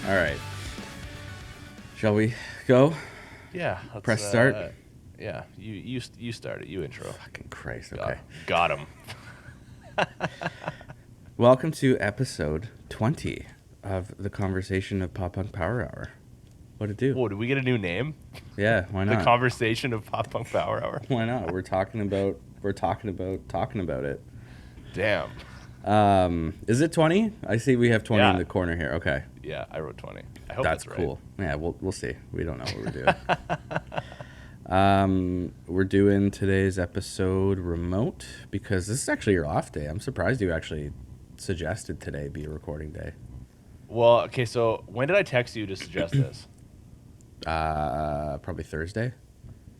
All right. Shall we go? Yeah. Press start? Yeah. You start it. You intro. Fucking Christ. Okay. Got him. Welcome to episode 20 of the Conversation of Pop Punk Power Hour. What'd it do? Whoa, did we get a new name? Yeah, why not? The Conversation of Pop Punk Power Hour. Why not? We're talking about it. Damn. Is it 20? I see we have 20 Yeah. in the corner here. Okay. Yeah, I wrote 20. I hope That's that's cool. right. Yeah, we'll see. We don't know what we're doing. We're doing today's episode remote because this is actually your off day. I'm surprised you actually suggested today be a recording day. Well, okay, so when did I text you to suggest this? Probably Thursday.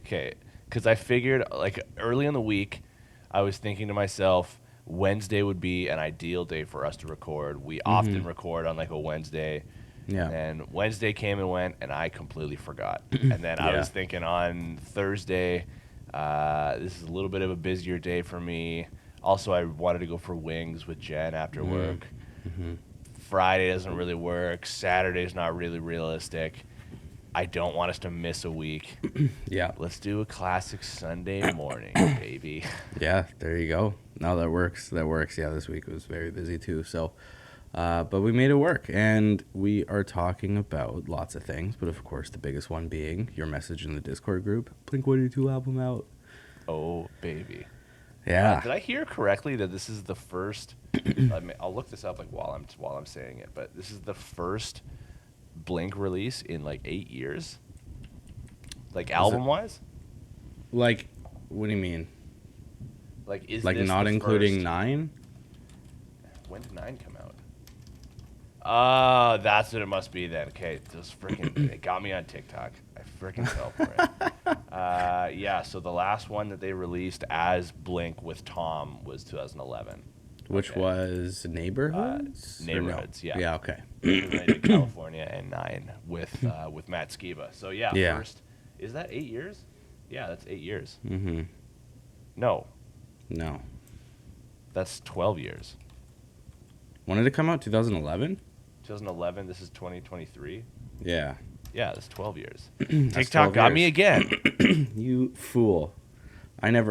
Okay, because I figured, like, early in the week, I was thinking to myself, Wednesday would be an ideal day for us to record. We often record on, like, a Wednesday. Yeah. And Wednesday came and went, and I completely forgot. And then I was thinking on Thursday, this is a little bit of a busier day for me. Also, I wanted to go for wings with Jen after work. Friday doesn't really work. Saturday's not really realistic. I don't want us to miss a week. Yeah. Let's do a classic Sunday morning, baby. Yeah, there you go. No, that works. That works. Yeah, this week was very busy too. So, but we made it work, and we are talking about lots of things. But of course, the biggest one being your message in the Discord group: Blink-182 album out. Oh, baby. Yeah. Did I hear correctly that this is the first? I'll look this up like while I'm saying it, but this is the first Blink release in like 8 years. Like album wise. Like, what do you mean? Like is Like this not the including first? 9? When did 9 come out? That's what it must be then. Okay, those freaking it got me on TikTok. I freaking fell for it. Yeah, so the last one that they released as Blink with Tom was 2011. Which was Neighborhoods? Or no? Neighborhoods, yeah. Yeah, okay. United California and 9 with Matt Skiba. So yeah, Yeah. first is that 8 years? Yeah, that's 8 years. Mm-hmm. No, That's 12 years. When did it come out? 2011? 2011. This is 2023. Yeah. Yeah, that's 12 years. That's TikTok 12 got me years. again. You fool. I've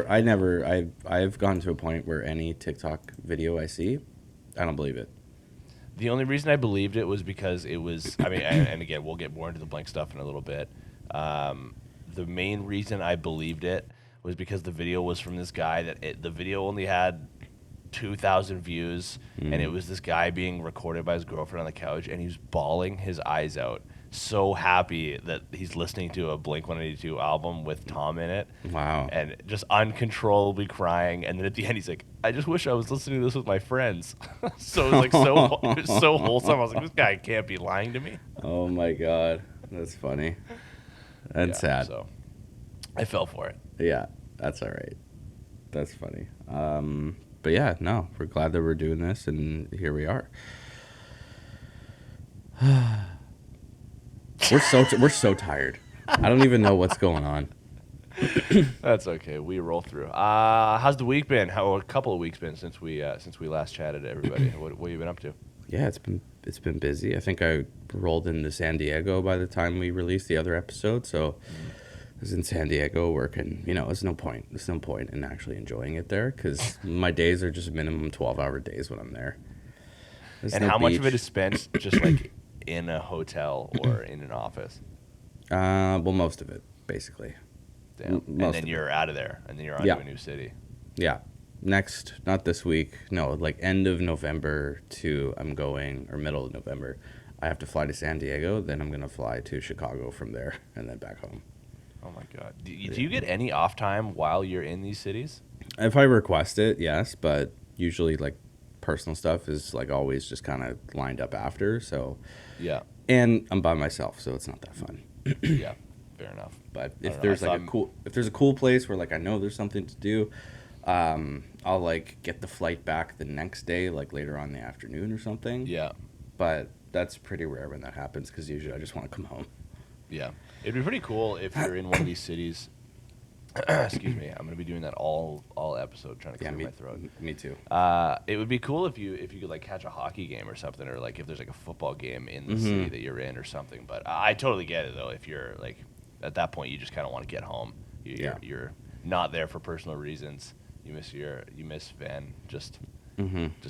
gotten to a point where any TikTok video I see, I don't believe it. The only reason I believed it was because it was, I mean, and again, we'll get more into the Blink stuff in a little bit. The main reason I believed it was because the video was from this guy the video only had 2,000 views, and it was this guy being recorded by his girlfriend on the couch, and he was bawling his eyes out. So happy that he's listening to a Blink-182 album with Tom in it. Wow. And just uncontrollably crying. And then at the end, he's like, I just wish I was listening to this with my friends. So it was like it was so wholesome. I was like, this guy can't be lying to me. Oh my God. That's funny. And sad. So I fell for it. Yeah, that's all right. That's funny. But yeah, no, we're glad that we're doing this, and here we are. We're so tired. I don't even know what's going on. That's okay. We roll through. How's the week been? How a couple of weeks been since we last chatted to everybody? What have you been up to? Yeah, it's been busy. I think I rolled into San Diego by the time we released the other episode, so I was in San Diego working. You know, there's no point in actually enjoying it there because my days are just minimum 12-hour days when I'm there. There's And no how much of beach. it is spent just like in a hotel or in an office? Well, most of it, basically. Damn. And Most then of you're out of there, and then you're on Yeah. to a new city. Yeah. Next, not this week. No, like end of November to I'm going, or middle of November. I have to fly to San Diego. Then I'm going to fly to Chicago from there and then back home. Oh my God. Do you get any off time while you're in these cities? If I request it, yes. But usually like personal stuff is like always just kind of lined up after. So, Yeah. and I'm by myself, so it's not that fun. Yeah. Fair enough. But I if don't there's know, like if there's a cool place where like I know there's something to do, I'll like get the flight back the next day, like later on in the afternoon or something. Yeah. But that's pretty rare when that happens because usually I just want to come home. Yeah. It'd be pretty cool if you're in one of these cities Excuse me. I'm gonna be doing that all episode, trying to clear my throat. Me too. It would be cool if you could like catch a hockey game or something, or like if there's like a football game in the city that you're in or something. But I totally get it though. If you're like at that point, you just kind of want to get home. You're not there for personal reasons. You miss Van. Just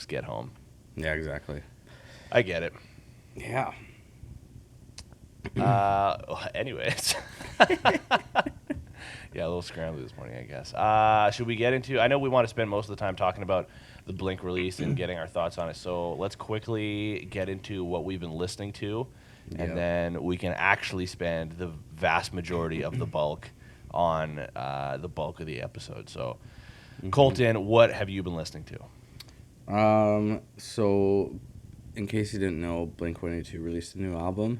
get home. Yeah, exactly. I get it. Yeah. Anyways. Yeah, a little scrambly this morning, I guess. Should we get into... I know we want to spend most of the time talking about the Blink release and getting our thoughts on it, so let's quickly get into what we've been listening to, and then we can actually spend the vast majority of the bulk on the bulk of the episode. So, Colton, what have you been listening to? So, in case you didn't know, Blink-182 released a new album.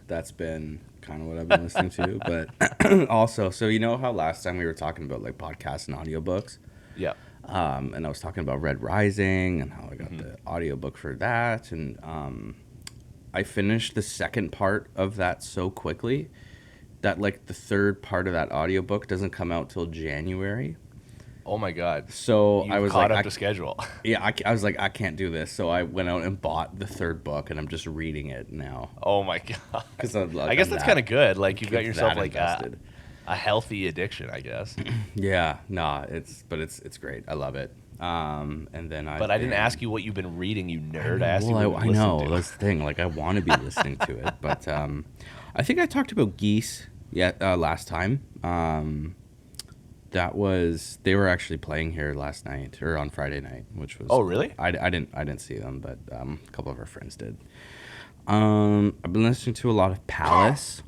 That's been kind of what I've been listening to, but also, so you know how last time we were talking about like podcasts and audiobooks? Yeah. And I was talking about Red Rising and how I got the audiobook for that, and I finished the second part of that so quickly that like the third part of that audiobook doesn't come out till January. Oh my God! So I was caught like, up to schedule. Yeah, I was like, I can't do this. So I went out and bought the third book, and I'm just reading it now. Oh my God! Because I guess that's kind of good. Like you've got yourself like a healthy addiction, I guess. Yeah, nah, it's great. I love it. And then I didn't ask you what you've been reading, you nerd. I asked you what I know that's the thing. Like I want to be listening to it, but I think I talked about Geese last time. They were actually playing here last night or on Friday night, which was... Oh, really? I didn't see them, but a couple of our friends did. I've been listening to a lot of Palace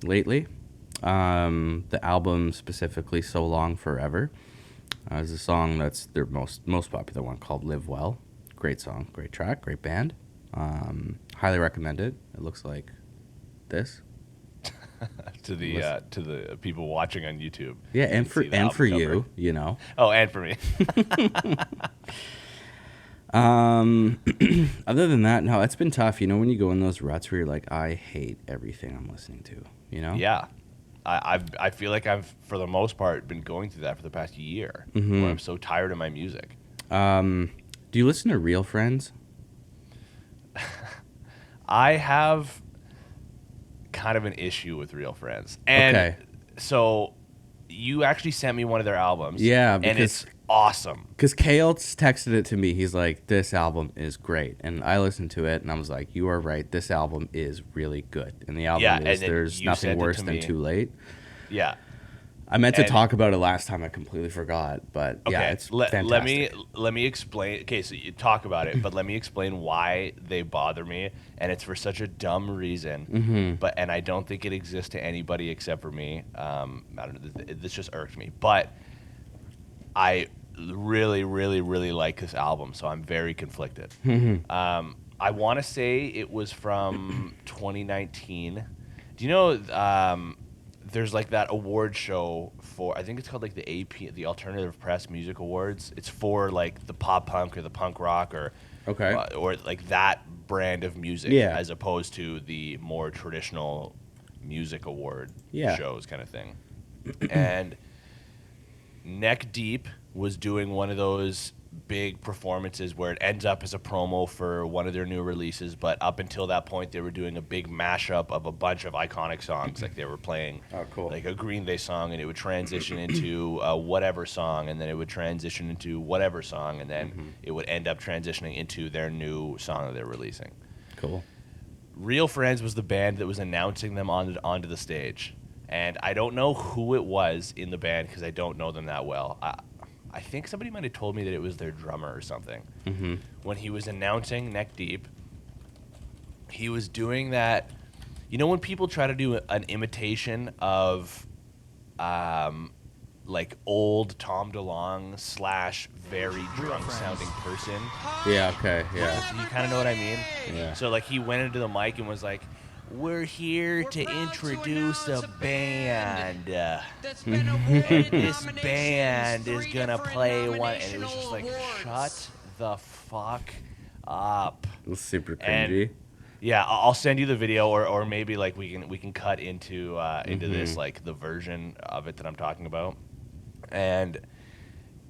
lately. The album specifically, So Long Forever, is a song that's their most popular one, called Live Well. Great song, great track, great band. Highly recommend it. It looks like this. to the people watching on YouTube. Yeah, and for you, you know. Oh, and for me. Other than that, no, it's been tough. You know, when you go in those ruts where you're like, I hate everything I'm listening to. You know? Yeah, I feel like I've for the most part been going through that for the past year. Where I'm so tired of my music. Do you listen to Real Friends? I have kind of an issue with Real Friends. And so you actually sent me one of their albums. Yeah, and it's awesome. Because Kale texted it to me. He's like, this album is great. And I listened to it, and I was like, you are right. This album is really good. And the album is There's Nothing Worse Than Too Late. Yeah. I meant to talk about it last time. I completely forgot. But yeah, it's fantastic. Let me explain. Okay, so you talk about it, but let me explain why they bother me. And it's for such a dumb reason. And I don't think it exists to anybody except for me. I don't know. This just irked me. But I really, really, really like this album, so I'm very conflicted. I want to say it was from 2019. Do you know? There's like that award show for, I think it's called like the AP, the Alternative Press Music Awards. It's for like the pop punk or the punk rock or like that brand of music, as opposed to the more traditional music award shows kind of thing. And Neck Deep was doing one of those big performances where it ends up as a promo for one of their new releases, but up until that point they were doing a big mashup of a bunch of iconic songs. Like they were playing like a Green Day song, and it would transition into whatever song, and then it would transition into whatever song, and then it would end up transitioning into their new song that they're releasing. Cool. Real Friends was the band that was announcing them onto the stage, and I don't know who it was in the band because I don't know them that well. I think somebody might have told me that it was their drummer or something. When he was announcing Neck Deep, he was doing that. You know when people try to do an imitation of like old Tom DeLonge / very drunk sounding person? Yeah, okay, yeah. You kind of know what I mean? Yeah. So like he went into the mic and was like, we're here to introduce a band. And this band is going to play one. And it was just like, shut the fuck up. It was super cringy. Yeah, I'll send you the video, or maybe like we can cut into this, like the version of it that I'm talking about, and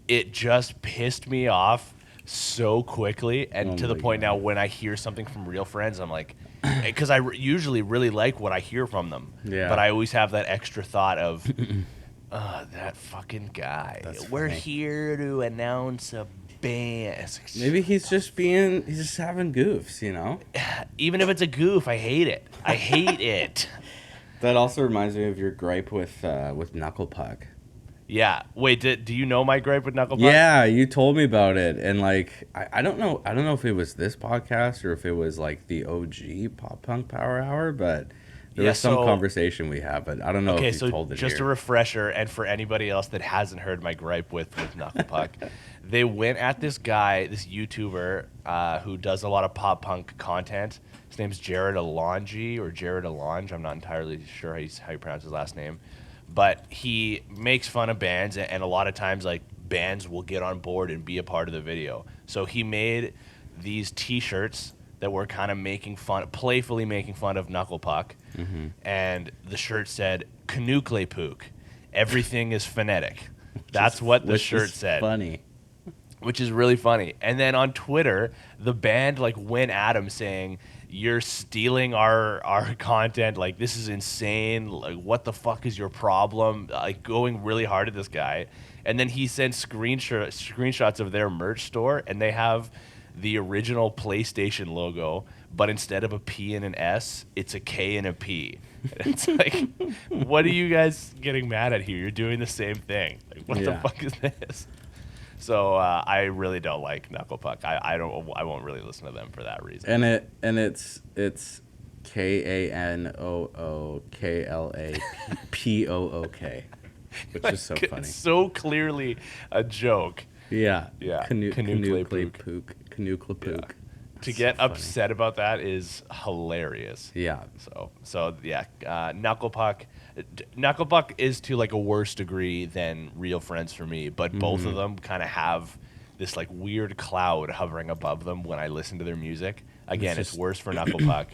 it just pissed me off so quickly, and Oh to the my point now God. when I hear something from real friends, I'm like, because I usually really like what I hear from them, Yeah. but I always have that extra thought of, that fucking guy. That's We're funny. here to announce a band. Maybe he's just having goofs, you know? Even if it's a goof, I hate it. I hate it. That also reminds me of your gripe with Knuckle Puck. Yeah. Wait, do you know my gripe with Knuckle Puck? Yeah, you told me about it, and like I don't know if it was this podcast or if it was like the OG Pop Punk Power Hour, but there Yeah, was some so- conversation we had, but I don't know Okay, if you so told it just a here. refresher, and for anybody else that hasn't heard my gripe with Knuckle Puck, they went at this guy, this YouTuber who does a lot of pop punk content. His name's Jared Alonji, or Jared Alonge. I'm not entirely sure how you pronounce his last name, but he makes fun of bands, and a lot of times like bands will get on board and be a part of the video. So he made these T-shirts that were kind of playfully making fun of Knuckle Puck, and the shirt said "Canukle Pook." Everything is phonetic. That's what the Which shirt is said, Funny. which is really funny. And then on Twitter, the band like went at him saying, "You're stealing our content. Like, this is insane. Like, what the fuck is your problem?" Like, going really hard at this guy. And then he sent screenshots of their merch store, and they have the original PlayStation logo, but instead of a P and an S, it's a K and a P. And it's like, what are you guys getting mad at here? You're doing the same thing. Like, what the Yeah. fuck is this? So I really don't like Knuckle Puck. I won't really listen to them for that reason. And it's KANOOKLAPOOK, which is so funny. It's so clearly a joke. Yeah. Yeah. Canukle Canukle Pook. Canukle Pook. To get upset about that is hilarious. Yeah. So yeah, Knuckle Puck. Knuckle Puck is to like a worse degree than Real Friends for me, but both of them kind of have this like weird cloud hovering above them when I listen to their music. Again, it's just- worse for Knuckle Puck.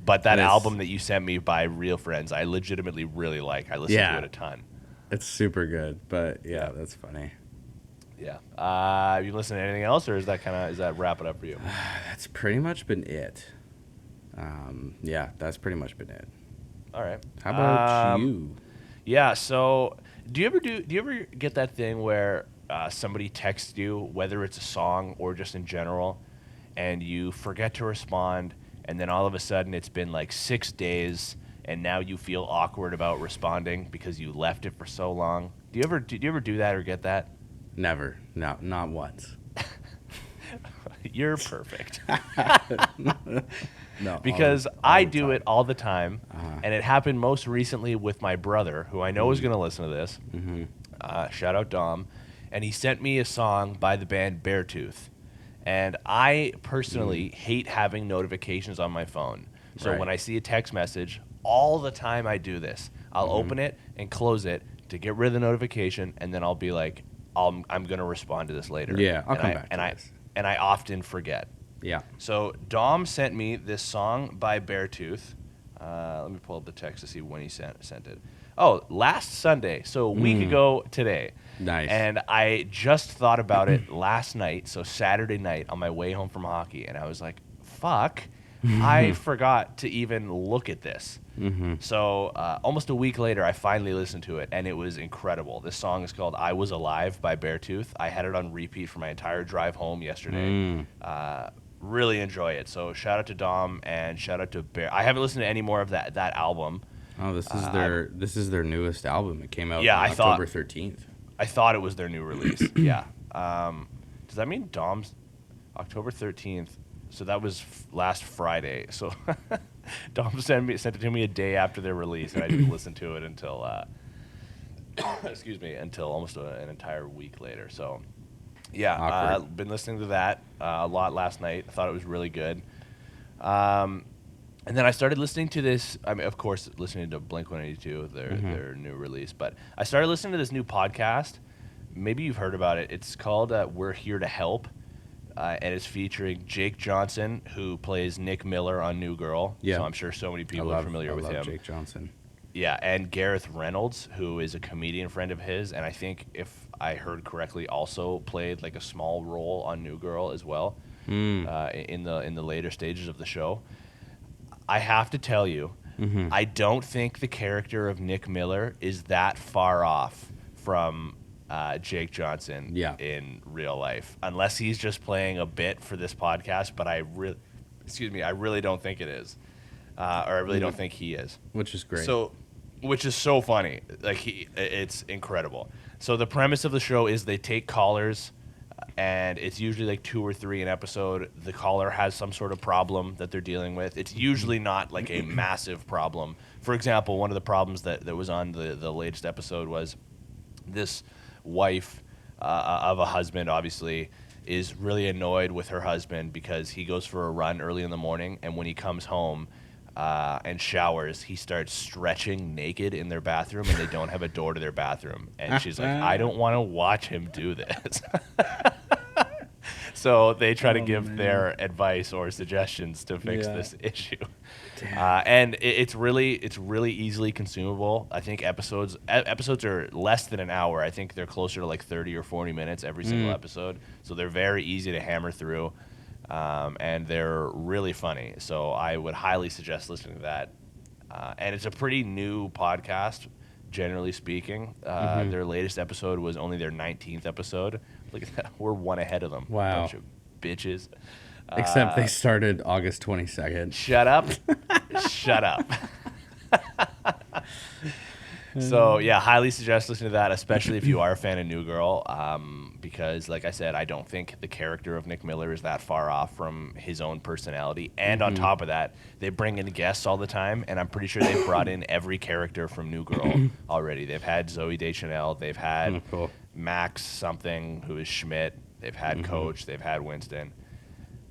But that It is. album that you sent me by Real Friends, I legitimately really like. I listen Yeah. to it a ton. It's super good, but yeah, that's funny. Yeah. Have you listened to anything else, or is that wrap it up for you? That's pretty much been it. Yeah, that's pretty much been it. All right. How about you? Yeah. So, do you ever get that thing where somebody texts you, whether it's a song or just in general, and you forget to respond, and then all of a sudden it's been like 6 days, and now you feel awkward about responding because you left it for so long? Do you ever do that or get that? Never. No, not once. You're perfect. No. Because all I the do time. it all the time, and it happened most recently with my brother, who I know is going to listen to this. Shout out Dom, and he sent me a song by the band Beartooth, and I personally hate having notifications on my phone. So Right. when I see a text message, all the time I do this. I'll open it and close it to get rid of the notification, and then I'll be like, I'm going to respond to this later. Yeah, I'll And come I- back to and I this. and I often forget. Yeah. So Dom sent me this song by Beartooth. Let me pull up the text to see when he sent it. Oh, last Sunday, so a week ago today. Nice. And I just thought about it last night, so Saturday night on my way home from hockey, and I was like, fuck, I forgot to even look at this. So almost a week later, I finally listened to it, and it was incredible. This song is called "I Was Alive" by Beartooth. I had it on repeat for my entire drive home yesterday. Really enjoy it. So shout out to Dom and shout out to Bear. I haven't listened to any more of that album. Oh, this is their newest album. It came out Yeah, on I thought- October 13th. I thought it was their new release. Yeah. Does that mean Dom's October 13th? So that was last Friday. So Dom sent it to me a day after their release, and I didn't listen to it until until almost an entire week later. So yeah, Awkward. been listening to that a lot last night. I thought it was really good. And then I started listening to this. I mean, of course, listening to Blink-182, their new release. But I started listening to this new podcast. Maybe you've heard about it. It's called "We're Here to Help." and it's featuring Jake Johnson, who plays Nick Miller on New Girl. Yeah. So I'm sure so many people are familiar with him. Jake Johnson. Yeah, and Gareth Reynolds, who is a comedian friend of his, and I think, if I heard correctly, also played like a small role on New Girl as well, in the later stages of the show. I have to tell you, I don't think the character of Nick Miller is that far off from Jake Johnson in real life, unless he's just playing a bit for this podcast. But I really don't think it is, or I really don't think he is. Which is great. Which is so funny. Like it's incredible. So the premise of the show is they take callers, and it's usually like 2 or 3 an episode. The caller has some sort of problem that they're dealing with. It's usually not like a massive problem. For example, one of the problems that was on the latest episode was this wife of a husband, obviously, is really annoyed with her husband because he goes for a run early in the morning, and when he comes home and showers, he starts stretching naked in their bathroom, and they don't have a door to their bathroom. And she's like, I don't want to watch him do this. So they try to give their advice or suggestions to fix this issue. And it's really easily consumable. I think episodes are less than an hour. I think they're closer to like 30 or 40 minutes every single episode. So they're very easy to hammer through. And they're really funny. So I would highly suggest listening to that. And it's a pretty new podcast, generally speaking. Their latest episode was only their 19th episode. Look at that. We're one ahead of them. Wow. Bunch of bitches. Except they started August 22nd. Shut up. Shut up. So, yeah, highly suggest listening to that, especially if you are a fan of New Girl, because, like I said, I don't think the character of Nick Miller is that far off from his own personality. And on top of that, they bring in guests all the time, and I'm pretty sure they've brought in every character from New Girl already. They've had Zooey Deschanel. They've had Max something, who is Schmidt. They've had Coach. They've had Winston,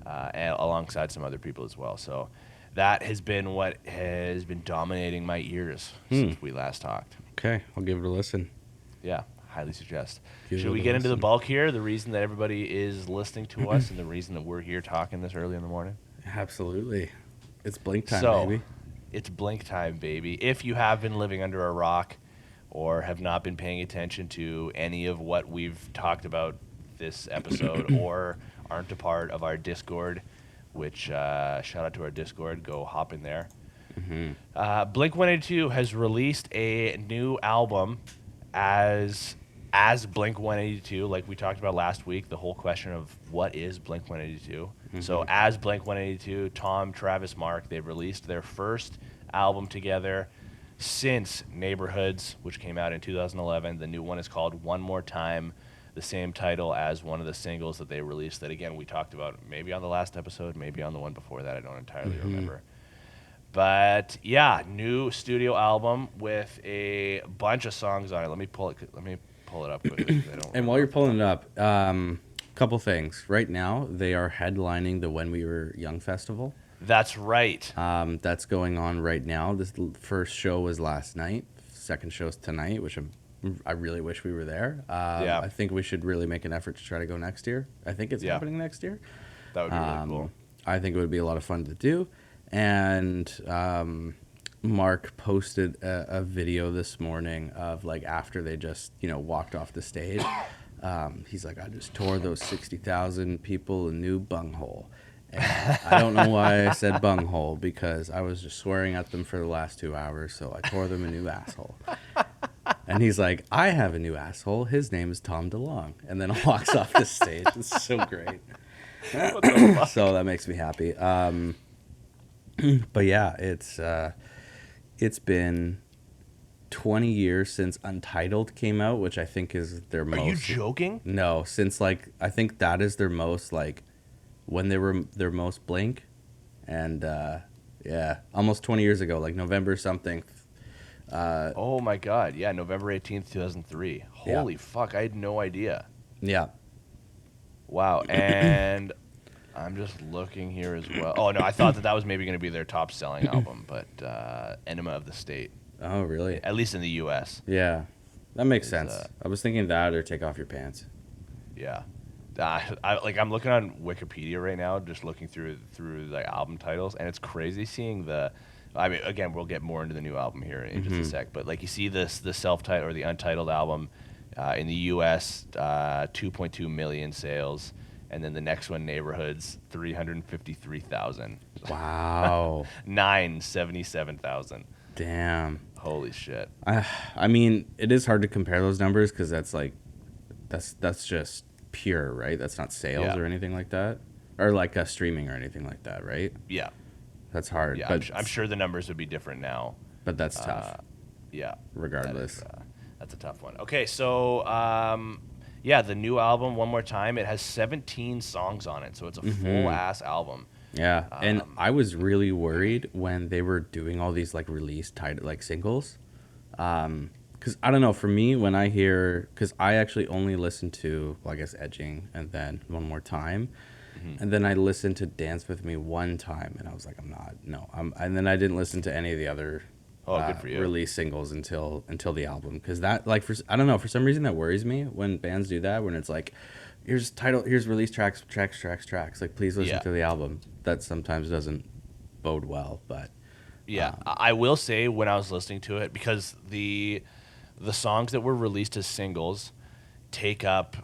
and alongside some other people as well. So that has been what has been dominating my ears since we last talked. Okay, I'll give it a listen. Yeah, highly suggest. Give Should we get into the bulk here? The reason that everybody is listening to us and the reason that we're here talking this early in the morning? Absolutely. It's blink time, baby. It's blink time, baby. If you have been living under a rock or have not been paying attention to any of what we've talked about this episode or aren't a part of our Discord, which shout out to our Discord, go hop in there. Blink-182 has released a new album as Blink-182, like we talked about last week, the whole question of what is Blink-182. So as Blink-182, Tom, Travis, Mark, they've released their first album together since Neighborhoods, which came out in 2011. The new one is called One More Time, the same title as one of the singles that they released that, again, we talked about maybe on the last episode, maybe on the one before that. I don't entirely remember. But, yeah, new studio album with a bunch of songs on it. Let me pull it up quickly. And while you're pulling it up, couple things. Right now, they are headlining the When We Were Young Festival. That's right. That's going on right now. This first show was last night. Second show's tonight, which I really wish we were there. I think we should really make an effort to try to go next year. I think it's happening next year. That would be really cool. I think it would be a lot of fun to do. And Mark posted a video this morning of like after they just walked off the stage. He's like, I just tore those 60,000 people a new bunghole. And I don't know why I said bunghole, because I was just swearing at them for the last 2 hours, so I tore them a new asshole. And he's like, I have a new asshole. His name is Tom DeLonge. And then walks off the stage. It's so great. What the fuck? So that makes me happy. But yeah, it's been 20 years since Untitled came out, which I think is their most... Are you joking? No, since I think that is their most when they were their most Blink. And yeah, almost 20 years ago, like November something. Oh my God. Yeah, November 18th, 2003. Holy fuck, I had no idea. Yeah. Wow. And I'm just looking here as well. Oh, no, I thought that was maybe going to be their top selling album, but Enema of the State. Oh, really? At least in the U.S. Yeah. That makes sense. I was thinking that or Take Off Your Pants. Yeah. I'm looking on Wikipedia right now, just looking through the album titles, and it's crazy seeing the. I mean, again, we'll get more into the new album here in just a sec, but like you see the self-titled or the untitled album in the U.S. 2.2 million sales, and then the next one, Neighborhoods, 353,000. Wow. 977,000. Damn. Holy shit. I mean, it is hard to compare those numbers because that's just pure, right? That's not sales or anything like that, or like streaming or anything like that, right? Yeah. That's hard. Yeah, but I'm sure the numbers would be different now. But that's tough. Yeah. Regardless. That's a tough one. Okay, so the new album, One More Time, it has 17 songs on it, so it's a full ass album. Yeah, and I was really worried when they were doing all these like release title like singles, because I don't know, for me when I hear, because I actually only listened to, well, I guess Edging and then One More Time, and then I listened to Dance With Me one time, and I was like, and then I didn't listen to any of the other good for you. release singles until the album, because that, like, I don't know, for some reason that worries me when bands do that, when it's like, here's release tracks, like, please listen to the album. That sometimes doesn't bode well, but I will say when I was listening to it, because the songs that were released as singles take up,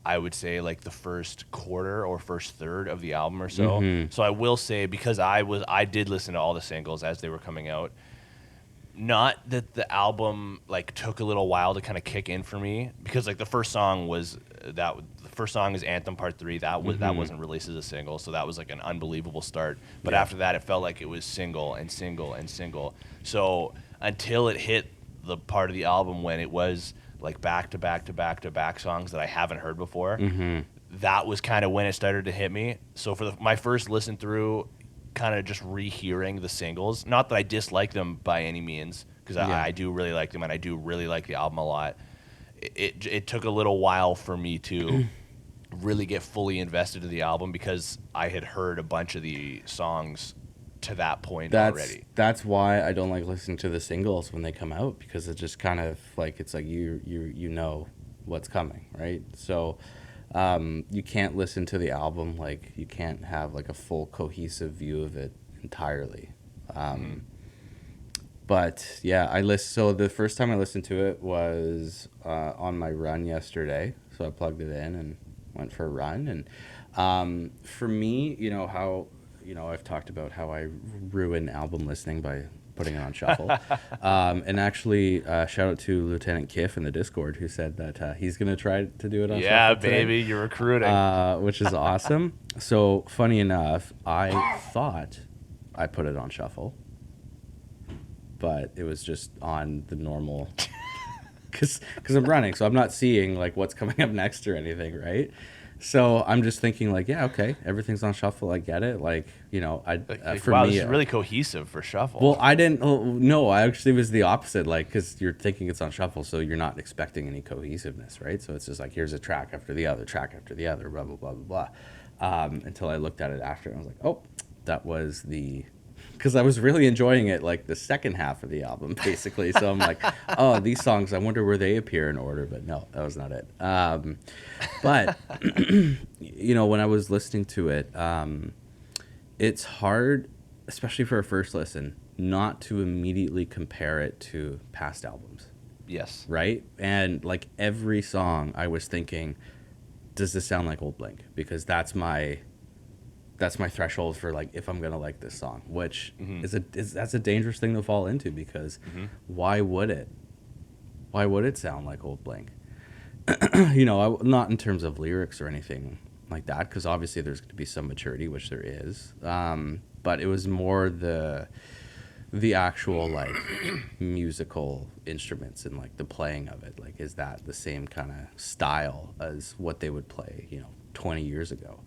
I would say, like the first quarter or first third of the album or so. So I will say, because I did listen to all the singles as they were coming out. Not that the album like took a little while to kind of kick in for me, because like the first song is Anthem Part 3. That wasn't released as a single, so that was like an unbelievable start. But after that, it felt like it was single and single and single. So until it hit the part of the album when it was like back to back to back to back songs that I haven't heard before, that was kind of when it started to hit me. So for my first listen through, kind of just rehearing the singles, not that I dislike them by any means, because I do really like them, and I do really like the album a lot. It took a little while for me to really get fully invested in the album, because I had heard a bunch of the songs to that point already. That's why I don't like listening to the singles when they come out, because it just kind of like, it's like you know what's coming, right? So you can't listen to the album, like you can't have like a full cohesive view of it entirely. But yeah, so the first time I listened to it was on my run yesterday. So I plugged it in and went for a run. And for me, I've talked about how I ruin album listening by putting it on shuffle. And actually, shout out to Lieutenant Kiff in the Discord, who said that he's going to try to do it on shuffle. Yeah, baby, you're recruiting. Which is awesome. So, funny enough, I thought I put it on shuffle, but it was just on the normal, because I'm running, so I'm not seeing like what's coming up next or anything, right? So I'm just thinking like, yeah, okay, everything's on shuffle. I get it. Like, for wow, me, this is really cohesive for shuffle. Well, I didn't. No, I actually was the opposite. Like, because you're thinking it's on shuffle, so you're not expecting any cohesiveness, right? So it's just like, here's a track after the other, blah blah blah blah blah. Until I looked at it after, and I was like, oh, that was because I was really enjoying it, like the second half of the album, basically. So I'm like, oh, these songs, I wonder where they appear in order. But no, that was not it. But, when I was listening to it, it's hard, especially for a first listen, not to immediately compare it to past albums. Yes. Right? And like every song, I was thinking, does this sound like Old Blink? Because that's my threshold for like, if I'm gonna like this song, which that's a dangerous thing to fall into, because why would it sound like Old Blink? Not in terms of lyrics or anything like that, because obviously there's going to be some maturity, which there is, but it was more the actual like musical instruments and like the playing of it. Like, is that the same kind of style as what they would play 20 years ago?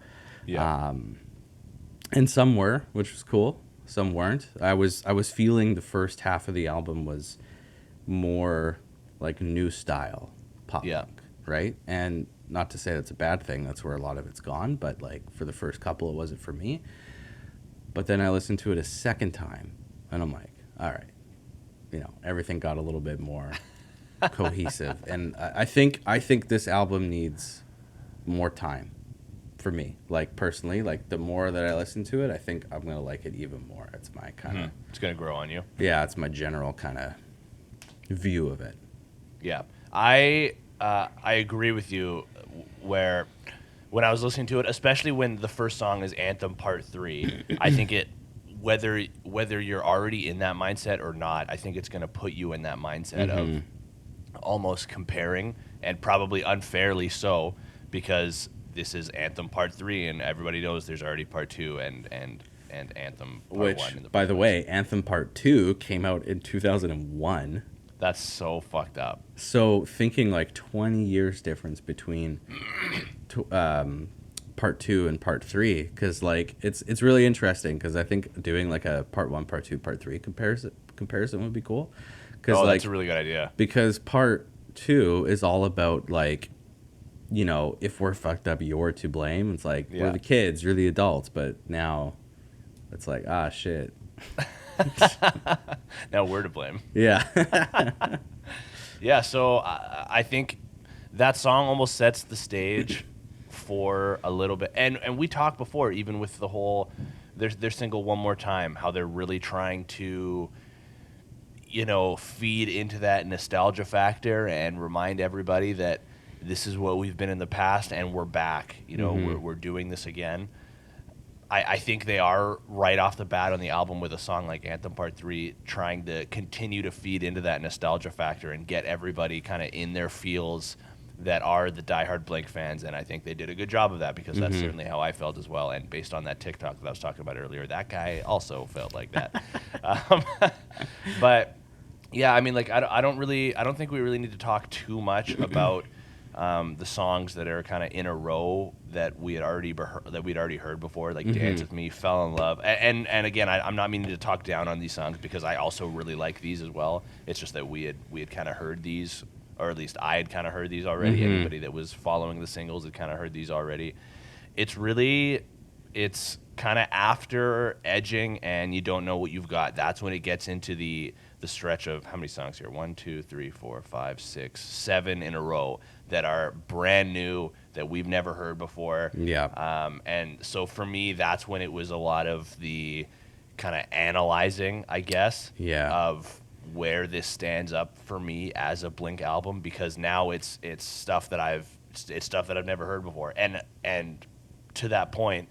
And some were, which was cool. Some weren't. I was feeling the first half of the album was more like new style pop punk, right? And not to say that's a bad thing. That's where a lot of it's gone. But like for the first couple, it wasn't for me. But then I listened to it a second time, and I'm like, all right, everything got a little bit more cohesive. And I think this album needs more time. for me. Like personally, like the more that I listen to it, I think I'm gonna like it even more. It's my kind of It's gonna grow on you. yeah, it's my general kind of view of it. Yeah, I agree with you. Where when I was listening to it, especially when the first song is Anthem Part 3, I think it whether you're already in that mindset or not, I think it's going to put you in that mindset of almost comparing, and probably unfairly so, because this is Anthem Part 3 and everybody knows there's already Part 2 and Anthem Part 1 Which, in the by first the place. way, Anthem Part 2 came out in 2001. That's so fucked up. So thinking like 20 years difference between part 2 and part 3, because like it's really interesting, because I think doing like a part 1, part 2, part 3 comparison would be cool. Because Oh, like, that's a really good idea. because part 2 is all about like, you know, if we're fucked up, you're to blame. It's like Yeah. we're the kids, you're the adults, but now it's like, ah, shit. Now we're to blame. Yeah. Yeah, so I think that song almost sets the stage for a little bit. And we talked before, even with the whole their single One More Time, how they're really trying to, you know, feed into that nostalgia factor and remind everybody that this is what we've been in the past and we're back. You know, we're doing this again. I think they are right off the bat on the album with a song like Anthem Part 3 trying to continue to feed into that nostalgia factor and get everybody kind of in their feels that are the diehard Blink fans. And I think they did a good job of that, because that's certainly how I felt as well. And based on that TikTok that I was talking about earlier, that guy also felt like that. But yeah, I mean, like, I don't think we really need to talk too much about the songs that are kind of in a row that we'd already heard before, like "Dance with Me," "Fell in Love," and again, I'm not meaning to talk down on these songs, because I also really like these as well. It's just that we had kind of heard these, or at least I had kind of heard these already. Anybody that was following the singles had kind of heard these already. It's kind of after Edging and You Don't Know What You've Got. That's when it gets into the stretch of how many songs here? 1, 2, 3, 4, 5, 6, 7 in a row that are brand new, that we've never heard before. Yeah. And so for me, that's when it was a lot of the kind of analyzing, I guess, Yeah. of where this stands up for me as a Blink album, because now it's stuff that I've never heard before, and to that point,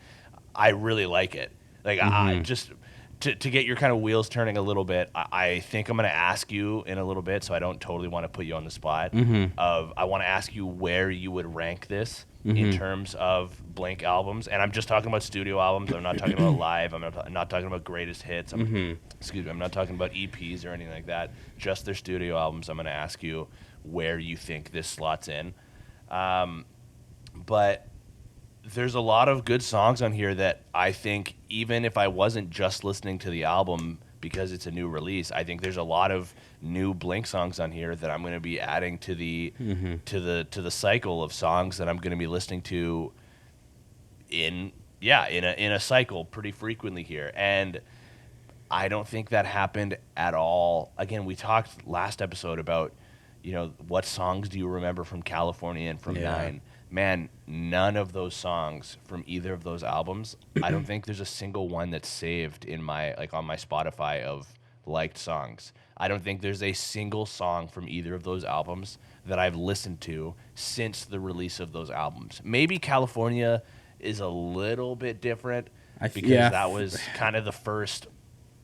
I really like it. Like, I just to get your kind of wheels turning a little bit, I think I'm going to ask you in a little bit, so I don't totally want to put you on the spot. I want to ask you where you would rank this in terms of Blink albums, and I'm just talking about studio albums. I'm not talking about live. I'm not talking about greatest hits. Excuse me. I'm not talking about EPs or anything like that. Just their studio albums. I'm going to ask you where you think this slots in. But there's a lot of good songs on here that I think, even if I wasn't just listening to the album because it's a new release, I think there's a lot of new Blink songs on here that I'm going to be adding to the to the cycle of songs that I'm going to be listening to in a cycle pretty frequently here. And I don't think that happened at all. Again, we talked last episode about, you know, what songs do you remember from California and from Nine? Man, none of those songs from either of those albums, I don't think there's a single one that's saved in my, like, on my Spotify of liked songs. I don't think there's a single song from either of those albums that I've listened to since the release of those albums. Maybe California is a little bit different, because that was kind of the first.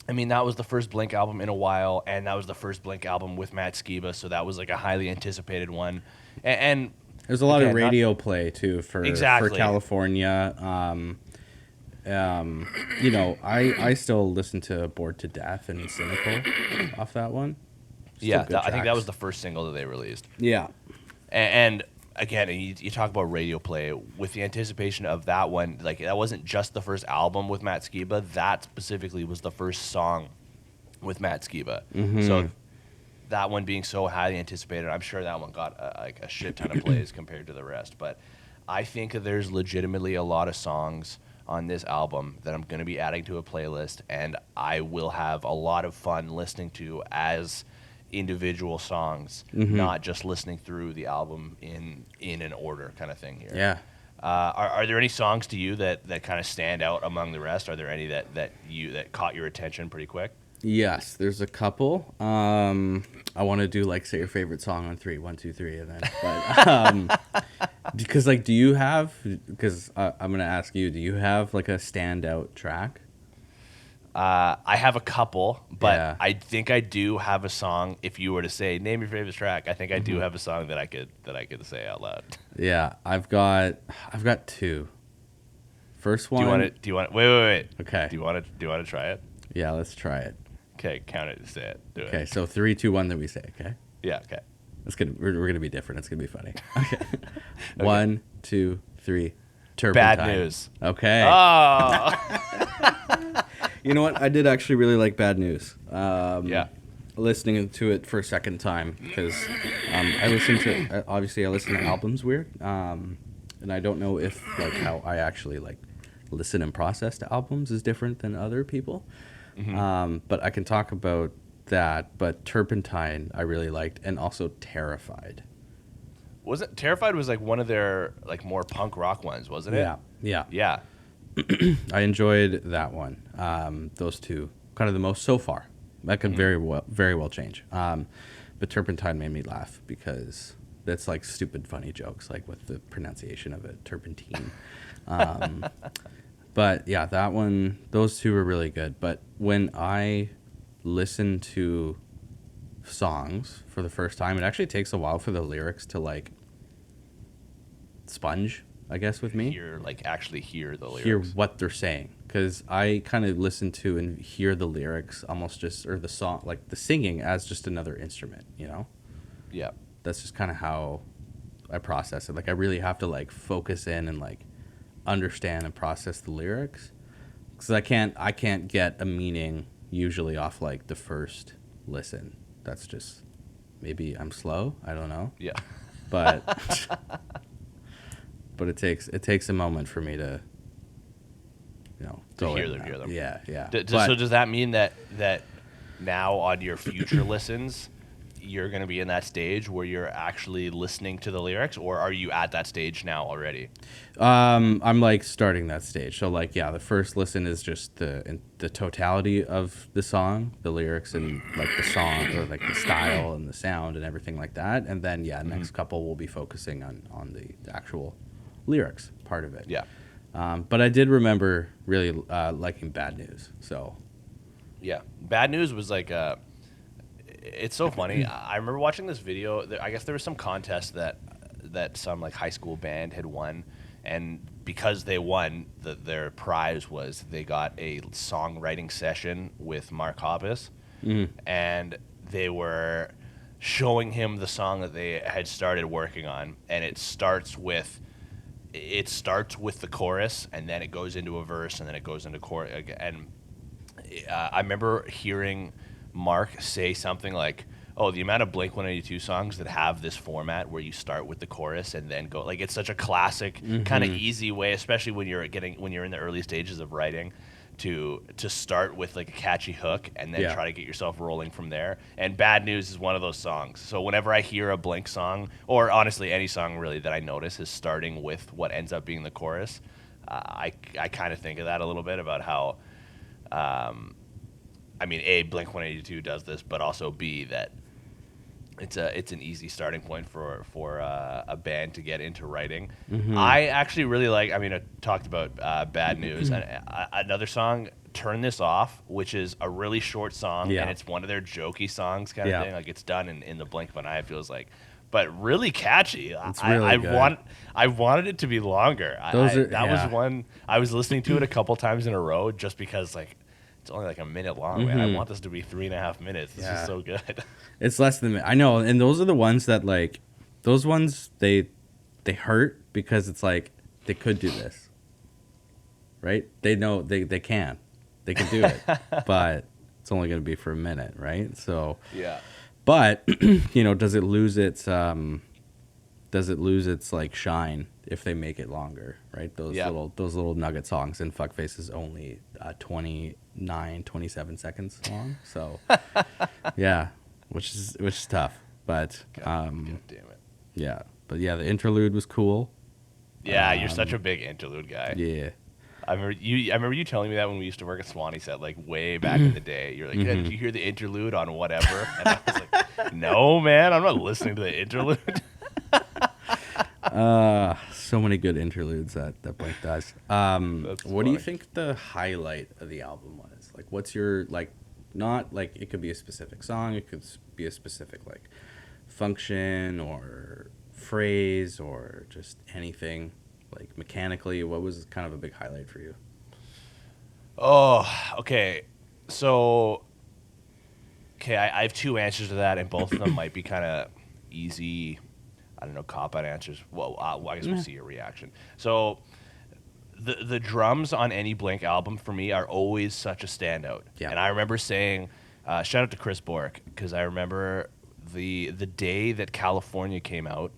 I mean, that was the first Blink album in a while, and that was the first Blink album with Matt Skiba, so that was like a highly anticipated one. And There's a lot of radio play too for California. You know, I still listen to Bored to Death and Cynical off that one. I think that was the first single that they released. Yeah. And again, you talk about radio play with the anticipation of that one. Like, that wasn't just the first album with Matt Skiba. That specifically was the first song with Matt Skiba. So that one being so highly anticipated, I'm sure that one got a shit ton of plays compared to the rest. But I think there's legitimately a lot of songs on this album that I'm going to be adding to a playlist, and I will have a lot of fun listening to as individual songs, not just listening through the album in an order kind of thing here. Yeah. Are there any songs to you that kind of stand out among the rest? Are there any that caught your attention pretty quick? Yes, there's a couple. I want to do like say your favorite song on three, 1, 2, 3, and then. But, because like, do you have? Because I'm gonna ask you. Do you have like a standout track? I have a couple, but Yeah. I think I do have a song. If you were to say name your favorite track, I think I do have a song that I could say out loud. Yeah, I've got two. First one. Do you want? Wait. Okay. Do you want to try it? Yeah, let's try it. Okay, count it. Say it. Do it. Okay, so 3, 2, 1. Then we say. Okay. Yeah. Okay. It's gonna we're gonna be different. It's gonna be funny. Okay. 1, 2, 3. Turpentine. Bad News. Okay. Oh. You know what? I did actually really like Bad News. Yeah. Listening to it for a second time because I listen to albums weird, and I don't know if like how I actually like listen and process to albums is different than other people. But I can talk about that. But Turpentine I really liked, and also Terrified. Wasn't Terrified was like one of their like more punk rock ones, wasn't it? Yeah. Yeah. I enjoyed that one. Those two, kind of the most so far. That could very well change. But Turpentine made me laugh because that's like stupid funny jokes, like with the pronunciation of it, turpentine. But yeah, that one, those two were really good. But when I listen to songs for the first time, it actually takes a while for the lyrics to like sponge, I guess, with me. Actually hear the lyrics. Hear what they're saying, because I kind of listen to and hear the lyrics almost just, or the song, like the singing as just another instrument, you know? Yeah. That's just kind of how I process it. Like I really have to like focus in and like understand and process the lyrics, because I can't get a meaning usually off like the first listen. That's just, maybe I'm slow, I don't know. Yeah. But but it takes a moment for me to, you know, To hear them. Yeah. So does that mean that now on your future listens, you're going to be in that stage where you're actually listening to the lyrics, or are you at that stage now already? I'm like starting that stage. So like, yeah, the first listen is just the totality of the song, the lyrics and like the song, or like the style and the sound and everything like that. And then next couple we'll be focusing on the actual lyrics part of it. Yeah. But I did remember really liking Bad News. So Yeah. Bad News was like it's so funny. I remember watching this video. I guess there was some contest that some like high school band had won, and because they won, their prize was they got a songwriting session with Mark Hoppus, and they were showing him the song that they had started working on, and it starts with the chorus, and then it goes into a verse, and then it goes into chorus. And I remember hearing Mark say something like, "Oh, the amount of Blink-182 songs that have this format where you start with the chorus and then go, like, it's such a classic kind of easy way, especially when you're in the early stages of writing, to start with like a catchy hook and then try to get yourself rolling from there." And Bad News is one of those songs. So whenever I hear a Blink song, or honestly any song really that I notice is starting with what ends up being the chorus, I kind of think of that a little bit about how. I mean, A, Blink-182 does this, but also B, that it's an easy starting point for a band to get into writing. I actually really like. I mean, I talked about Bad News, and another song, "Turn This Off," which is a really short song, and it's one of their jokey songs kind of thing. Like it's done in the blink of an eye. It feels like, but really catchy. It's really good. I wanted it to be longer. That was one I was listening to it a couple times in a row just because like. It's only like a minute long, man. I want this to be 3.5 minutes. This is so good. It's less than I know, and those are the ones that like, those ones they hurt because it's like they could do this, right? They know they can do it, but it's only going to be for a minute, right? So yeah. But you know, does it lose its like shine if they make it longer, right? Those little nugget songs, and Fuckface is only 27 seconds long, so yeah, which is tough, but God damn it. yeah, but yeah, the interlude was cool. Yeah, you're such a big interlude guy. Yeah. I remember you telling me that when we used to work at Swanee Set, like way back in the day. You're like, yeah, did you hear the interlude on whatever? And I was like, no, man, I'm not listening to the interlude. So many good interludes that Blink does. That's What do you funny. think the highlight of the album was? Like, what's your, like, not like it could be a specific song, it could be a specific like function or phrase or just anything. Like mechanically, what was kind of a big highlight for you? Oh, okay. So, okay, I have two answers to that, and both of them might be kind of easy. I don't know, cop out answers. Well, I guess we'll see your reaction. So, the drums on any Blink album for me are always such a standout. Yeah. And I remember saying, shout out to Chris Bork, because I remember the day that California came out,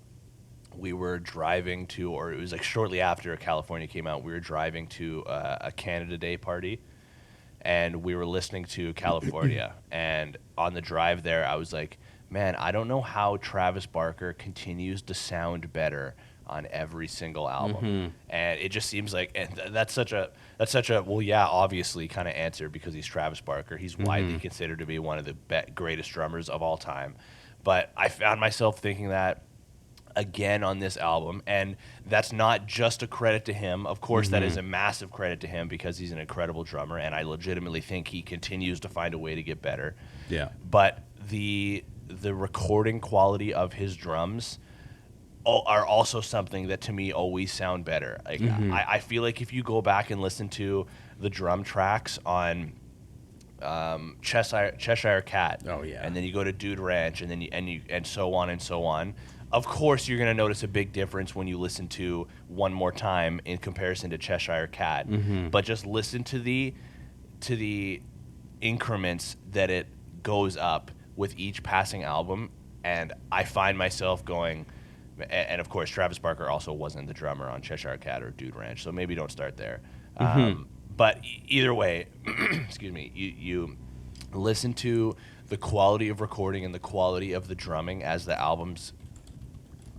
we were driving to, or it was like shortly after California came out, we were driving to a Canada Day party, and we were listening to California. And on the drive there, I was like, man, I don't know how Travis Barker continues to sound better on every single album. And it just seems like, and that's such a well, yeah, obviously kind of answer, because he's Travis Barker. He's widely considered to be one of the greatest drummers of all time. But I found myself thinking that again on this album, and that's not just a credit to him. Of course, that is a massive credit to him, because he's an incredible drummer, and I legitimately think he continues to find a way to get better. Yeah. But the recording quality of his drums are also something that to me always sound better. Like I feel like if you go back and listen to the drum tracks on Cheshire Cat, Oh, yeah. and then you go to Dude Ranch, and then and so on and so on. Of course, you're gonna notice a big difference when you listen to One More Time in comparison to Cheshire Cat. But just listen to the increments that it goes up with each passing album, and I find myself going. And of course, Travis Barker also wasn't the drummer on Cheshire Cat or Dude Ranch, so maybe don't start there. But either way, excuse me, you listen to the quality of recording and the quality of the drumming as the albums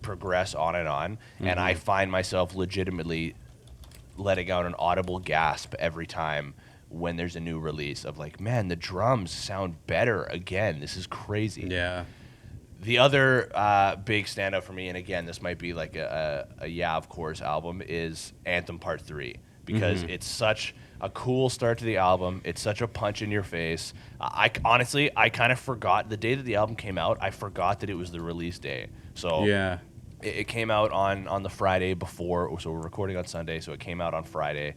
progress on, and I find myself legitimately letting out an audible gasp every time when there's a new release of like, man, the drums sound better again. This is crazy. Yeah. The other big standout for me, and again, this might be like a yeah, of course album, is Anthem Part 3, because it's such a cool start to the album. It's such a punch in your face. I honestly, I kind of forgot the day that the album came out. I forgot that it was the release day. So Yeah. it came out on the Friday before, so we're recording on Sunday, so it came out on Friday.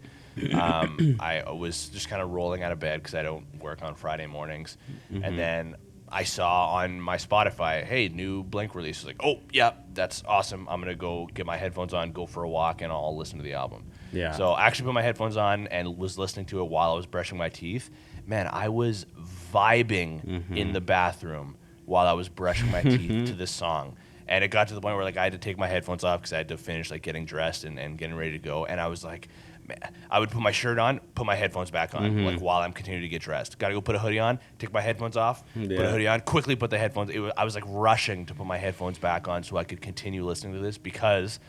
I was just kind of rolling out of bed because I don't work on Friday mornings, and then I saw on my Spotify, hey, new Blink release. I was like, oh, yeah, that's awesome. I'm going to go get my headphones on, go for a walk, and I'll listen to the album. Yeah. So I actually put my headphones on and was listening to it while I was brushing my teeth. Man, I was vibing in the bathroom while I was brushing my teeth to this song. And it got to the point where like I had to take my headphones off because I had to finish like getting dressed and getting ready to go. And I was like, man, I would put my shirt on, put my headphones back on, like while I'm continuing to get dressed. Got to go put a hoodie on, take my headphones off, put a hoodie on, quickly put the headphones. I was like rushing to put my headphones back on so I could continue listening to this, because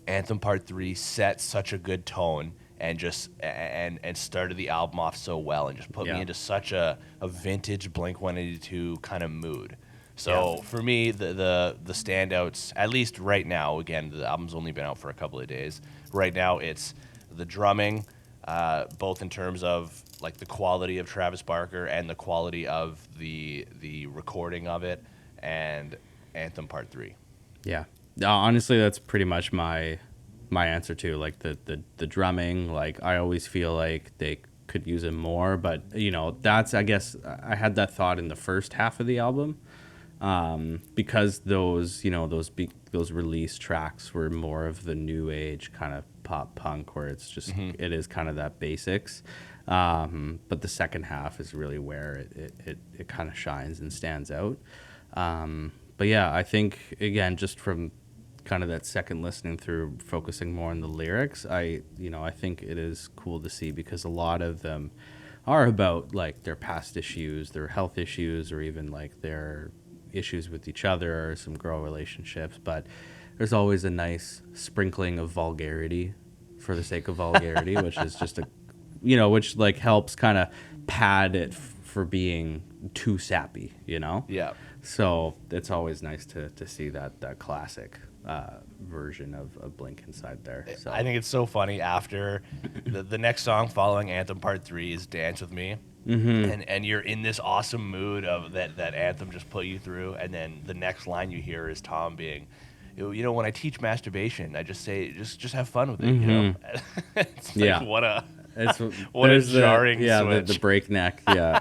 Anthem Part 3 set such a good tone and just and started the album off so well and just put me into such a vintage Blink-182 kind of mood. So for me, the standouts, at least right now, again, the album's only been out for a couple of days. Right now, it's the drumming, both in terms of like the quality of Travis Barker and the quality of the recording of it, and Anthem Part 3. Yeah. Honestly, that's pretty much my answer too. Like the drumming, like I always feel like they could use it more, but you know, that's, I guess I had that thought in the first half of the album. Because those, you know, those release tracks were more of the new age kind of pop punk, where it's just it is kind of that basics, but the second half is really where it kind of shines and stands out. But yeah, I think again, just from kind of that second listening through, focusing more on the lyrics, I think it is cool to see, because a lot of them are about like their past issues, their health issues, or even like their issues with each other or some girl relationships. But there's always a nice sprinkling of vulgarity for the sake of vulgarity, which is just which like helps kind of pad it for being too sappy, Yeah. So it's always nice to see that classic version of Blink inside there. So I think it's so funny after the next song following Anthem Part 3 is Dance With Me. And you're in this awesome mood of that Anthem just put you through, and then the next line you hear is Tom being, when I teach masturbation, I just say just have fun with it, It's like what a jarring switch. The breakneck, yeah.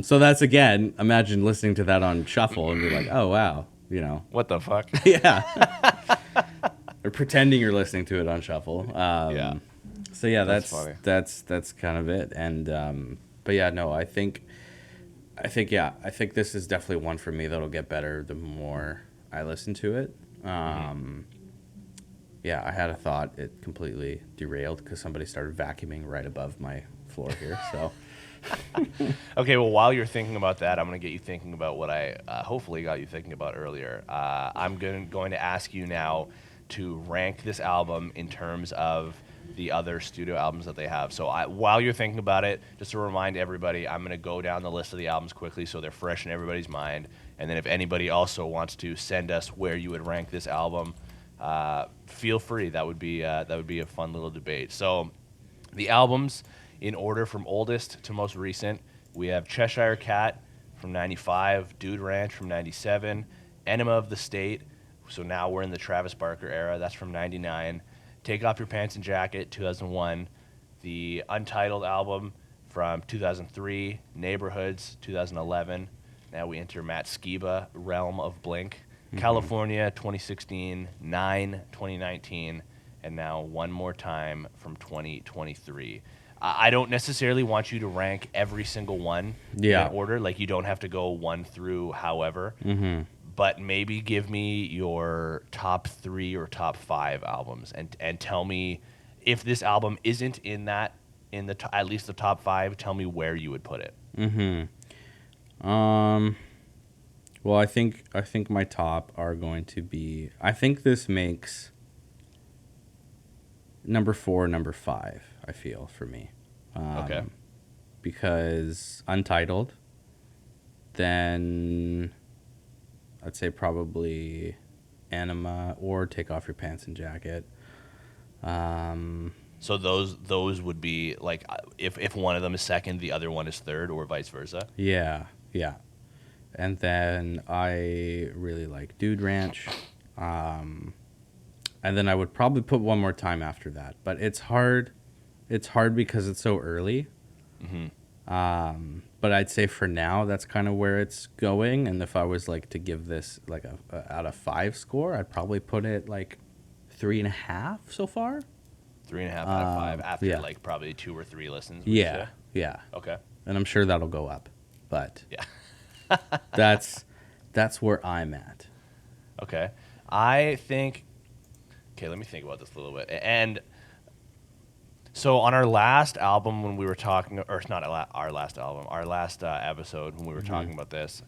So that's, again, imagine listening to that on shuffle and be like, oh wow, what the fuck. Yeah. Or pretending you're listening to it on shuffle. Yeah. So yeah, That's funny. that's kind of it. And but yeah, no, I think this is definitely one for me that'll get better the more I listen to it. Yeah, I had a thought. It completely derailed because somebody started vacuuming right above my floor here. So Okay, well, while you're thinking about that, I'm going to get you thinking about what I hopefully got you thinking about earlier. I'm going to ask you now to rank this album in terms of the other studio albums that they have. So while you're thinking about it, just to remind everybody, I'm going to go down the list of the albums quickly so they're fresh in everybody's mind. And then if anybody also wants to send us where you would rank this album, feel free. That would be a fun little debate. So the albums, in order from oldest to most recent, we have Cheshire Cat from 95, Dude Ranch from 97, Enema of the State, so now we're in the Travis Barker era, that's from 99, Take Off Your Pants and Jacket, 2001, the Untitled album from 2003, Neighborhoods, 2011, now we enter Matt Skiba, Realm of Blink, California, 2016, 9, 2019, and now One More Time from 2023. I don't necessarily want you to rank every single one in order. Like, you don't have to go one through however. But maybe give me your top 3 or top 5 albums and tell me if this album isn't in at least the top 5, tell me where you would put it. Well, I think my top are going to be, I think this makes number 4, number 5, I feel, for me. Okay. Because Untitled, then I'd say probably Anima or Take Off Your Pants and Jacket. So those would be like, if one of them is second, the other one is third, or vice versa? Yeah. And then I really like Dude Ranch. And then I would probably put One More Time after that. But it's hard. It's hard because it's so early. But I'd say for now, that's kind of where it's going. And if I was like to give this like a out of 5 score, I'd probably put it like 3.5 so far. 3.5 out of 5 after like probably 2 or 3 listens. Yeah. Okay. And I'm sure that'll go up. But yeah. that's where I'm at. Okay. I think, let me think about this a little bit. And so on our last album when we were talking, or not our last album, our last episode when we were talking about this,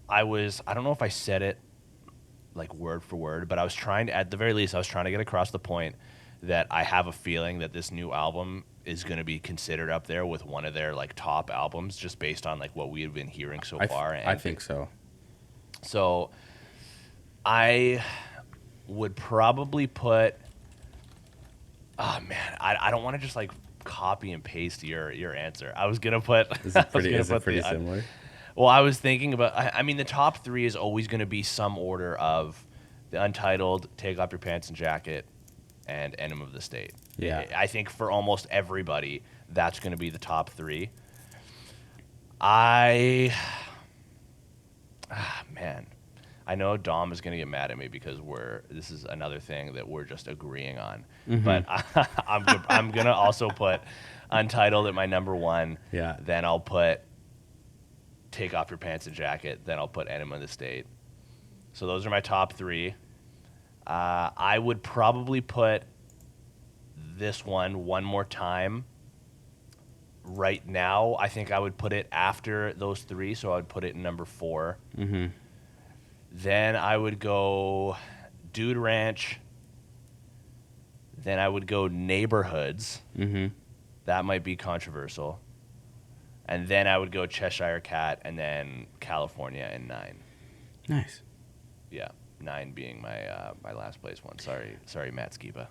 I don't know if I said it like word for word, but I was trying to, at the very least, I was trying to get across the point that I have a feeling that this new album is going to be considered up there with one of their like top albums, just based on like what we have been hearing so far. I think so. So I would probably put, oh man, I don't want to just like copy and paste your answer. I was going to put, is it pretty similar? Well, I was thinking about, I mean, the top 3 is always going to be some order of the Untitled, Take Off Your Pants and Jacket, and Enema of the State. Yeah. I think for almost everybody, that's going to be the top 3. Man, I know Dom is going to get mad at me because this is another thing that we're just agreeing on. But I'm going to also put Untitled at my number 1. Yeah. Then I'll put Take Off Your Pants and Jacket. Then I'll put Enema of the State. So those are my top 3. I would probably put this One More Time. Right now, I think I would put it after those 3, so I would put it in number 4. Then I would go Dude Ranch. Then I would go Neighborhoods. Mm-hmm. That might be controversial. And then I would go Cheshire Cat, and then California and 9. Nice. Yeah, 9 being my last place one. Sorry, Matt Skiba.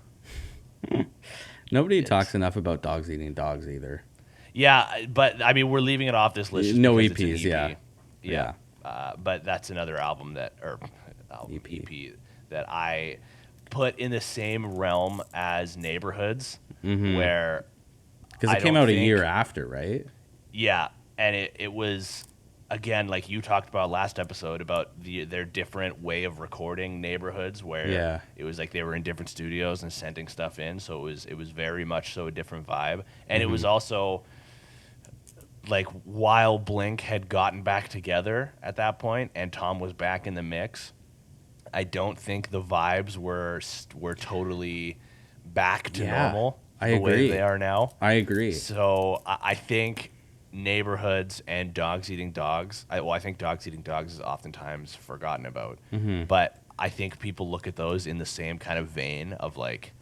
Nobody talks enough about dogs eating dogs either. Yeah, but I mean, we're leaving it off this list. Just No because it's EPs, an EP. yeah. But that's another album EP that I put in the same realm as Neighborhoods, where Because it came out a year after, right? Yeah, and it was, again, like you talked about last episode about their different way of recording Neighborhoods, where it was like they were in different studios and sending stuff in, so it was very much so a different vibe, and it was also like while Blink had gotten back together at that point and Tom was back in the mix, I don't think the vibes were totally back to normal the way they are now. I agree. So I think Neighborhoods and Dogs Eating Dogs. I think Dogs Eating Dogs is oftentimes forgotten about, but I think people look at those in the same kind of vein of like,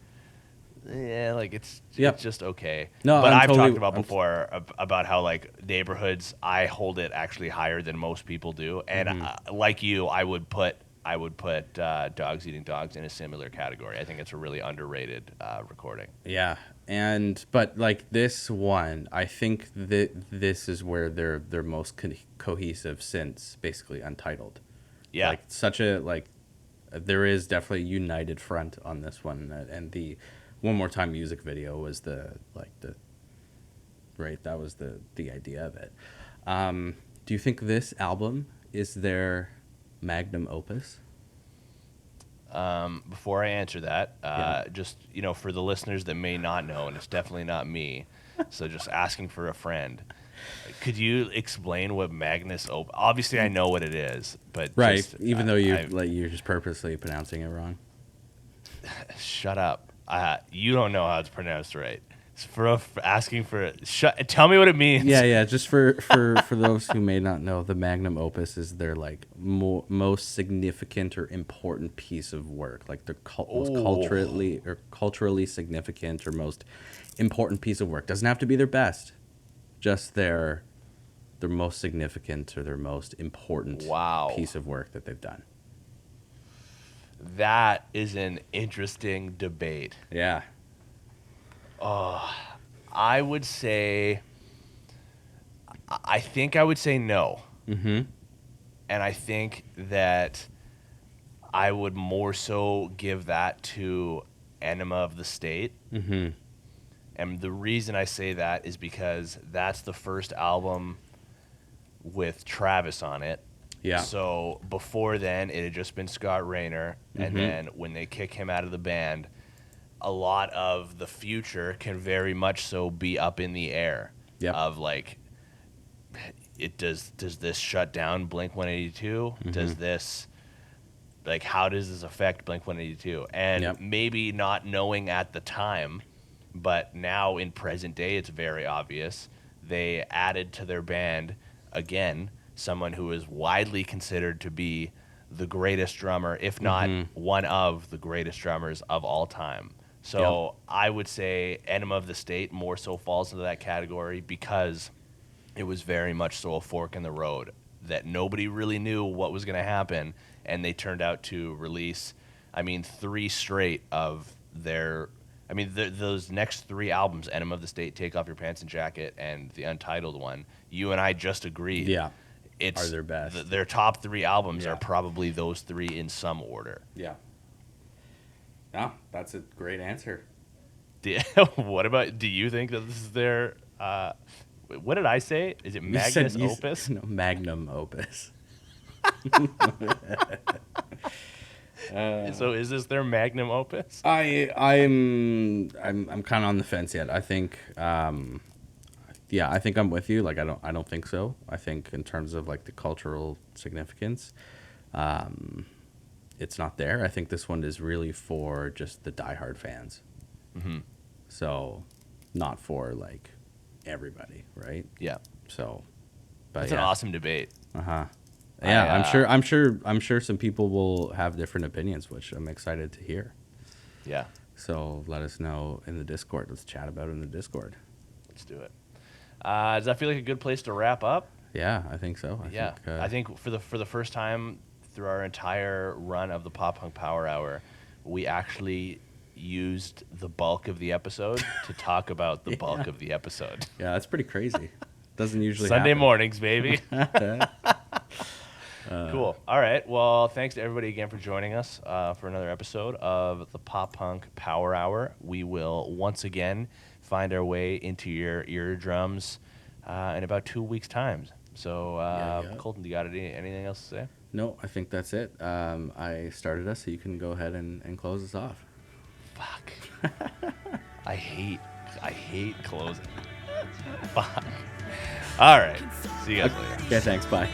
like it's just okay. No, but I've totally, talked about before about how like Neighborhoods, I hold it actually higher than most people do, and like you, I would put Dogs Eating Dogs in a similar category. I think it's a really underrated recording. Yeah, but like this one, I think that this is where they're most cohesive since basically Untitled. Yeah, like such a there is definitely a united front on this one, and the One More Time music video was that was the idea of it. Do you think this album is their magnum opus? Before I answer that, just for the listeners that may not know, and it's definitely not me, so just asking for a friend. Could you explain what Magnus Opus? Obviously, I know what it is, but even though you're just purposely pronouncing it wrong. Shut up! You don't know how it's pronounced right. It's for asking for. Tell me what it means. Yeah. Just for those who may not know, the Magnum Opus is their most significant or important piece of work, like their most culturally significant or most important piece of work. Doesn't have to be their best, just their most significant or their most important piece of work that they've done. That is an interesting debate. Yeah. I would say, I think I would say no. Mm-hmm. And I think that I would more so give that to Enema of the State. Mm-hmm. And the reason I say that is because that's the first album with Travis on it. Yeah. So before then, it had just been Scott Rayner. And then when they kick him out of the band, a lot of the future can very much so be up in the air. Yep. Of like, does this shut down Blink-182? Does this, like, how does this affect Blink-182? And maybe not knowing at the time, but now in present day, it's very obvious. They added to their band, again, someone who is widely considered to be the greatest drummer, if not one of the greatest drummers of all time. So I would say Enema of the State more so falls into that category because it was very much so a fork in the road that nobody really knew what was going to happen, and they turned out to release, 3 straight of their... those next 3 albums, Enema of the State, Take Off Your Pants and Jacket, and the Untitled one, you and I just agreed. Yeah. It's are their best. Their top 3 albums are probably those 3 in some order. Yeah. No, that's a great answer. What about, do you think that this is their, what did I say? Is it Magnus Opus? No, Magnum Opus. So is this their Magnum Opus? I'm kind of on the fence yet. I think, I think I'm with you. Like, I don't think so. I think in terms of like the cultural significance, it's not there. I think this one is really for just the diehard fans. Mm-hmm. So, not for like everybody, right? Yeah. So, but That's an awesome debate. Uh-huh. Yeah, I'm sure some people will have different opinions, which I'm excited to hear. Yeah, So let us know in the Discord. Let's chat about it in the Discord. let's do it. Does that feel like a good place to wrap up? Yeah, I think so. I think for the first time through our entire run of the Pop Punk Power Hour, we actually used the bulk of the episode to talk about the bulk of the episode. Yeah, that's pretty crazy. Doesn't usually Sunday happen. mornings, baby. Cool. All right. Well, thanks to everybody again for joining us for another episode of the Pop Punk Power Hour. We will once again find our way into your eardrums in about 2 weeks' time. So, Colton, do you got anything else to say? No, I think that's it. I started us, so you can go ahead and close us off. Fuck. I hate closing. Fuck. All right. See you guys later. Okay, thanks. Bye.